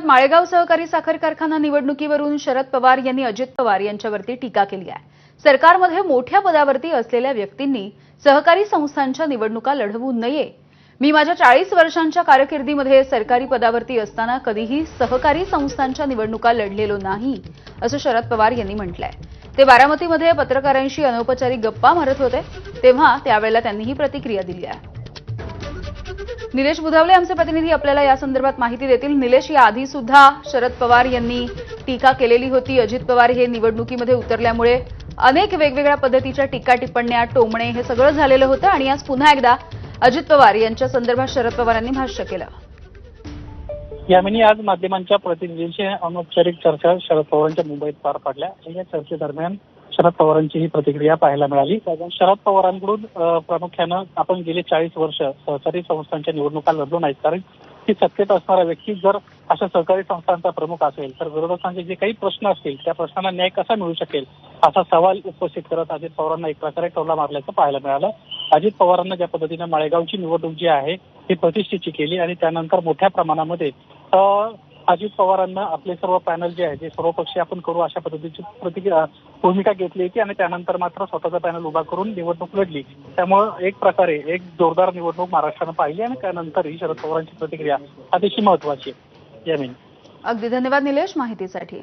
माळेगाव सहकारी साखर कारखाना निवडणुकीवरून शरद पवार यांनी अजित पवार यांच्यावरती टीका केली आहे। सरकारमध्ये मोठ्या पदावरती असलेल्या व्यक्तींनी सहकारी संस्थांच्या निवडणुका लढवू नये। मी माझ्या 40 वर्षांच्या कारकिर्दीमध्ये सरकारी पदावरती असताना कधीही सहकारी संस्थांच्या निवडणुका लढलेलो नाही, असं शरद पवार यांनी म्हटलंय। ते बारामतीमध्ये पत्रकारांशी अनौपचारिक गप्पा मारत होते, तेव्हा त्यावेळेला त्यांनी ही प्रतिक्रिया दिली आहे। निलेश बुधावले आमचे प्रतिनिधी आपल्याला या संदर्भात माहिती देतील। निलेश, याआधी सुद्धा शरद पवार यांनी टीका केलेली होती। अजित पवार हे निवडणुकीमध्ये उतरल्यामुळे अनेक वेगवेगळ्या पद्धतीच्या टीका टिप्पण्या टोमणे हे सगळं झालेलं होतं आणि आज पुन्हा एकदा अजित पवार यांच्या संदर्भात शरद पवारांनी भाष्य केलं। यामिनी आज माध्यमांच्या प्रतिनिधींशी अनौपचारिक चर्चा शरद पवारांच्या मुंबईत पार पडल्या। या चर्चेदरम्यान शरद पवारांची ही प्रतिक्रिया पाहायला मिळाली। शरद पवारांकडून प्रामुख्यानं आपण गेले 40 वर्ष सहकारी संस्थांच्या निवडणुका लढलो नाहीत, कारण की सत्तेत असणारा व्यक्ती जर अशा सहकारी संस्थांचा प्रमुख असेल तर विरोधकांचे जे काही प्रश्न असतील त्या प्रश्नांना न्याय कसा मिळू शकेल असा सवाल उपस्थित करत अजित पवारांना एक प्रकारे टोला मारल्याचं पाहायला मिळालं। अजित पवारांना ज्या पद्धतीनं माळेगावची निवडणूक जी आहे ही प्रतिष्ठेची केली आणि त्यानंतर मोठ्या प्रमाणामध्ये अजित पवारांना आपले सर्व पॅनल जे आहे ते सर्वपक्षीय आपण करू अशा पद्धतीची भूमिका घेतली होती आणि त्यानंतर मात्र स्वतःचा पॅनल उभा करून निवडणूक लढली। त्यामुळे एक प्रकारे एक जोरदार निवडणूक महाराष्ट्रानं पाहिली आणि त्यानंतर ही शरद पवारांची प्रतिक्रिया अतिशय महत्वाची आहे। अगदी धन्यवाद निलेश माहितीसाठी।